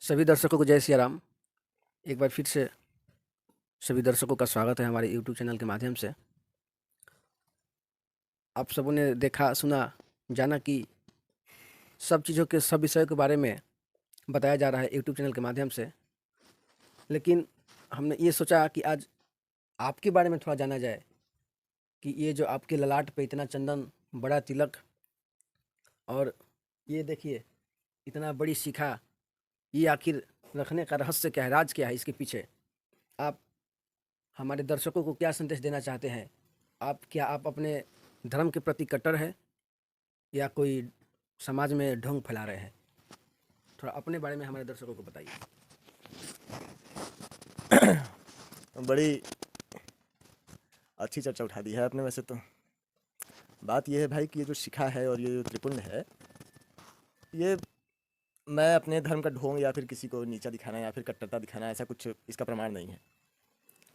सभी दर्शकों को जय सिया राम। एक बार फिर से सभी दर्शकों का स्वागत है हमारे यूट्यूब चैनल के माध्यम से। आप सबों ने देखा, सुना, जाना कि सब चीज़ों के सब विषयों के बारे में बताया जा रहा है यूट्यूब चैनल के माध्यम से। लेकिन हमने ये सोचा कि आज आपके बारे में थोड़ा जाना जाए कि ये जो आपके ललाट पे इतना चंदन, बड़ा तिलक और ये देखिए इतना बड़ी शिखा, ये आखिर रखने का रहस्य क्या है, राज क्या है इसके पीछे? आप हमारे दर्शकों को क्या संदेश देना चाहते हैं? आप अपने धर्म के प्रति कट्टर हैं या कोई समाज में ढोंग फैला रहे हैं? थोड़ा अपने बारे में हमारे दर्शकों को बताइए। बड़ी अच्छी चर्चा उठा दी है आपने। वैसे तो बात यह है भाई कि ये जो शिखा है और ये जो त्रिपुंड है, ये मैं अपने धर्म का ढोंग या फिर किसी को नीचा दिखाना या फिर कट्टरता दिखाना, ऐसा कुछ इसका प्रमाण नहीं है।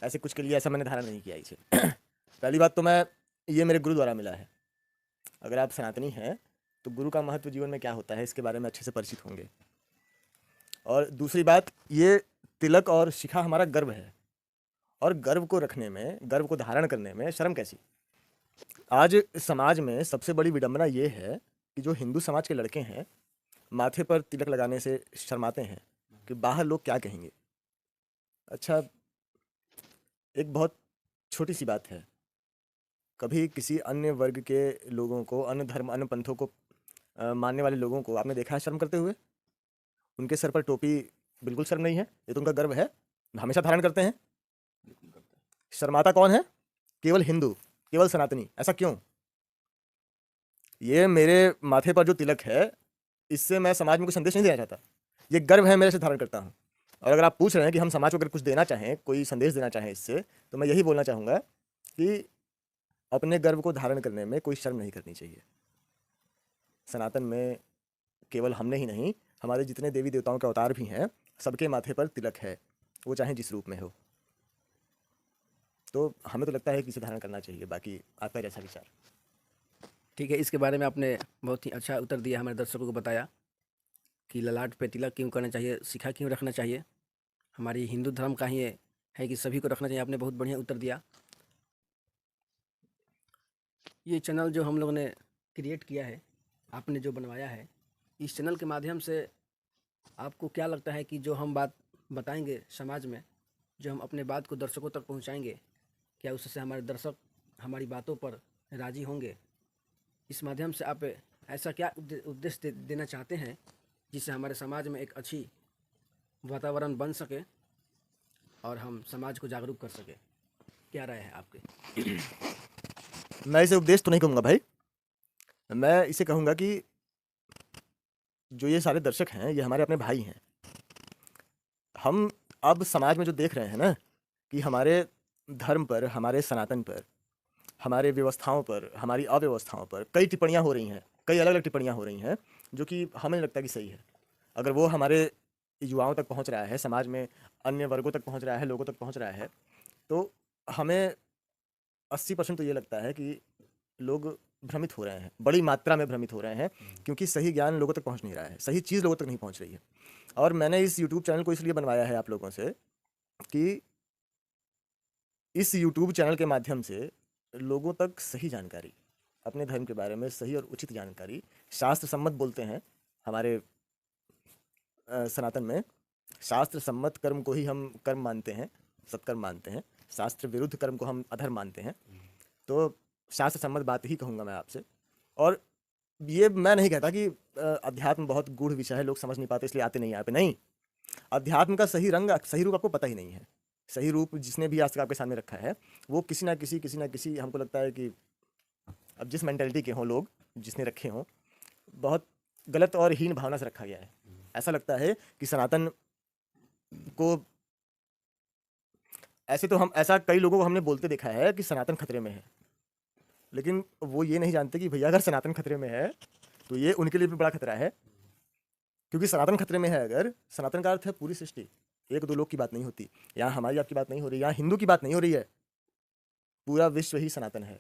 ऐसे कुछ के लिए ऐसा मैंने धारण नहीं किया इसे। पहली बात तो मैं, ये मेरे गुरु द्वारा मिला है। अगर आप सनातनी हैं तो गुरु का महत्व जीवन में क्या होता है इसके बारे में अच्छे से परिचित होंगे। और दूसरी बात, ये तिलक और शिखा हमारा गर्व है, और गर्व को रखने में, गर्व को धारण करने में शर्म कैसी। आज समाज में सबसे बड़ी विडंबना ये है कि जो हिंदू समाज के लड़के हैं, माथे पर तिलक लगाने से शर्माते हैं कि बाहर लोग क्या कहेंगे। अच्छा, एक बहुत छोटी सी बात है, कभी किसी अन्य वर्ग के लोगों को, अन्य धर्म, अन्य पंथों को मानने वाले लोगों को आपने देखा है शर्म करते हुए? उनके सर पर टोपी बिल्कुल शर्म नहीं है, ये तो उनका गर्व है, हमेशा धारण करते हैं। शर्माता कौन है? केवल हिंदू, केवल सनातनी। ऐसा क्यों? ये मेरे माथे पर जो तिलक है, इससे मैं समाज में कोई संदेश नहीं देना चाहता। ये गर्व है, मेरे से धारण करता हूँ। और अगर आप पूछ रहे हैं कि हम समाज को अगर कुछ देना चाहें, कोई संदेश देना चाहें इससे, तो मैं यही बोलना चाहूँगा कि अपने गर्व को धारण करने में कोई शर्म नहीं करनी चाहिए। सनातन में केवल हमने ही नहीं, हमारे जितने देवी देवताओं के अवतार भी हैं, सबके माथे पर तिलक है, वो चाहे जिस रूप में हो। तो हमें तो लगता है कि इसे धारण करना चाहिए। बाकी आपका जैसा विचार। ठीक है, इसके बारे में आपने बहुत ही अच्छा उत्तर दिया, हमारे दर्शकों को बताया कि ललाट पे तिलक क्यों करना चाहिए, शिखा क्यों रखना चाहिए। हमारी हिंदू धर्म का ही ये है कि सभी को रखना चाहिए। आपने बहुत बढ़िया उत्तर दिया। ये चैनल जो हम लोगों ने क्रिएट किया है, आपने जो बनवाया है, इस चैनल के माध्यम से आपको क्या लगता है कि जो हम बात बताएंगे समाज में, जो हम अपने बात को दर्शकों तक पहुंचाएंगे, क्या उससे हमारे दर्शक हमारी बातों पर राजी होंगे? इस माध्यम से आप ऐसा क्या उद्देश्य देना चाहते हैं जिससे हमारे समाज में एक अच्छी वातावरण बन सके और हम समाज को जागरूक कर सके? क्या राय है आपकी? मैं इसे उपदेश तो नहीं कहूँगा भाई, मैं इसे कहूँगा कि जो ये सारे दर्शक हैं, ये हमारे अपने भाई हैं। हम अब समाज में जो देख रहे हैं ना, कि हमारे धर्म पर, हमारे सनातन पर, हमारे व्यवस्थाओं पर, हमारी अव्यवस्थाओं पर कई टिप्पणियाँ हो रही हैं, कई अलग अलग टिप्पणियाँ हो रही हैं, जो कि हमें नहीं लगता कि सही है। अगर वो हमारे युवाओं तक पहुंच रहा है, समाज में अन्य वर्गों तक पहुंच रहा है, लोगों तक पहुंच रहा है, तो हमें 80% तो ये लगता है कि लोग भ्रमित हो रहे हैं, बड़ी मात्रा में भ्रमित हो रहे हैं, क्योंकि सही ज्ञान लोगों तक पहुंच नहीं रहा है, सही चीज़ लोगों तक नहीं पहुंच रही है। और मैंने इस यूट्यूब चैनल को इसलिए बनवाया है आप लोगों से कि इस यूट्यूब चैनल के माध्यम से लोगों तक सही जानकारी, अपने धर्म के बारे में सही और उचित जानकारी, शास्त्र सम्मत बोलते हैं हमारे सनातन में, शास्त्र सम्मत कर्म को ही हम कर्म मानते हैं, सत्कर्म मानते हैं। शास्त्र विरुद्ध कर्म को हम अधर्म मानते हैं। तो शास्त्र सम्मत बात ही कहूँगा मैं आपसे। और ये मैं नहीं कहता कि अध्यात्म बहुत गूढ़ विषय है, लोग समझ नहीं पाते इसलिए आते नहीं यहाँ पे, नहीं। अध्यात्म का सही रंग, सही रूप आपको पता ही नहीं है। सही रूप जिसने भी आज तक आपके सामने रखा है, वो किसी ना किसी हमको लगता है कि अब जिस मेंटेलिटी के हों लोग, जिसने रखे हों, बहुत गलत और हीन भावना से रखा गया है। ऐसा लगता है कि सनातन को, ऐसे तो हम, ऐसा कई लोगों को हमने बोलते देखा है कि सनातन खतरे में है, लेकिन वो ये नहीं जानते कि भैया अगर सनातन खतरे में है तो ये उनके लिए भी बड़ा खतरा है। क्योंकि सनातन खतरे में है, अगर सनातन का अर्थ है पूरी सृष्टि, एक दो लोग की बात नहीं होती। यहाँ हमारी आपकी बात नहीं हो रही, यहाँ हिंदू की बात नहीं हो रही है, पूरा विश्व ही सनातन है।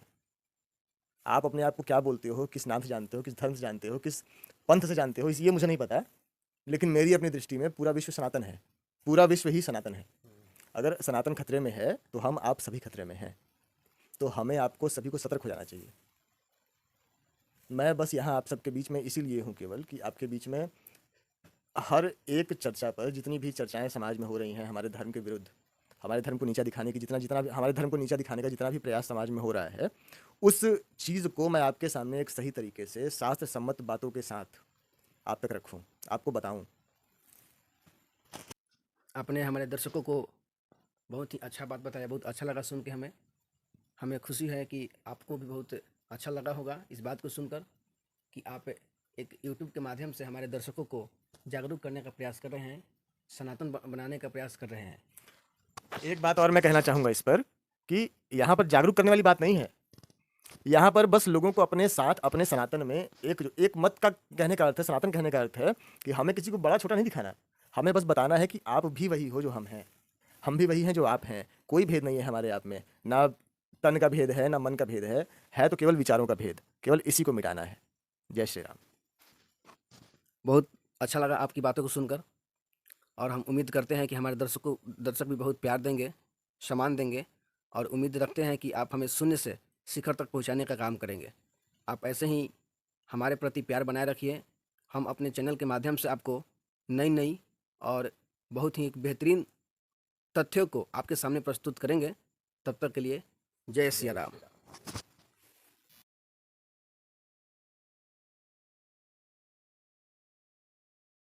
आप अपने आप को क्या बोलते हो, किस नाम से जानते हो, किस धर्म से जानते हो, किस पंथ से जानते हो, ये मुझे नहीं पता, लेकिन मेरी अपनी दृष्टि में पूरा विश्व सनातन है, पूरा विश्व ही सनातन है। अगर सनातन खतरे में है तो हम आप सभी खतरे में हैं, तो हमें आपको सभी को सतर्क हो जाना चाहिए। मैं बस यहाँ आप सबके बीच में इसीलिए हूँ केवल कि आपके बीच में हर एक चर्चा पर, जितनी भी चर्चाएं समाज में हो रही हैं हमारे धर्म के विरुद्ध, हमारे धर्म को नीचा दिखाने की जितना भी हमारे धर्म को नीचा दिखाने का जितना भी प्रयास समाज में हो रहा है, उस चीज़ को मैं आपके सामने एक सही तरीके से शास्त्र सम्मत बातों के साथ आप तक रखूं, आपको बताऊं। आपने हमारे दर्शकों को बहुत ही अच्छा बात बताया, बहुत अच्छा लगा सुन के हमें। हमें खुशी है कि आपको भी बहुत अच्छा लगा होगा इस बात को सुनकर कि आप एक यूट्यूब के माध्यम से हमारे दर्शकों को जागरूक करने का प्रयास कर रहे हैं, सनातन बनाने का प्रयास कर रहे हैं। एक बात और मैं कहना चाहूँगा इस पर कि यहाँ पर जागरूक करने वाली बात नहीं है। यहाँ पर बस लोगों को अपने साथ, अपने सनातन में एक मत का कहने का अर्थ है, सनातन कहने का अर्थ है कि हमें किसी को बड़ा छोटा नहीं दिखाना। हमें बस बताना है कि आप भी वही हो जो हम हैं, हम भी वही हैं जो आप हैं। कोई भेद नहीं है हमारे आप में, ना तन का भेद है, ना मन का भेद है तो केवल विचारों का भेद। केवल इसी को मिटाना है। जय श्री राम। बहुत अच्छा लगा आपकी बातों को सुनकर, और हम उम्मीद करते हैं कि हमारे दर्शक भी बहुत प्यार देंगे, सम्मान देंगे, और उम्मीद रखते हैं कि आप हमें शून्य से शिखर तक पहुंचाने का काम करेंगे। आप ऐसे ही हमारे प्रति प्यार बनाए रखिए। हम अपने चैनल के माध्यम से आपको नई नई और बहुत ही बेहतरीन तथ्यों को आपके सामने प्रस्तुत करेंगे। तब तक के लिए जय सिया राम।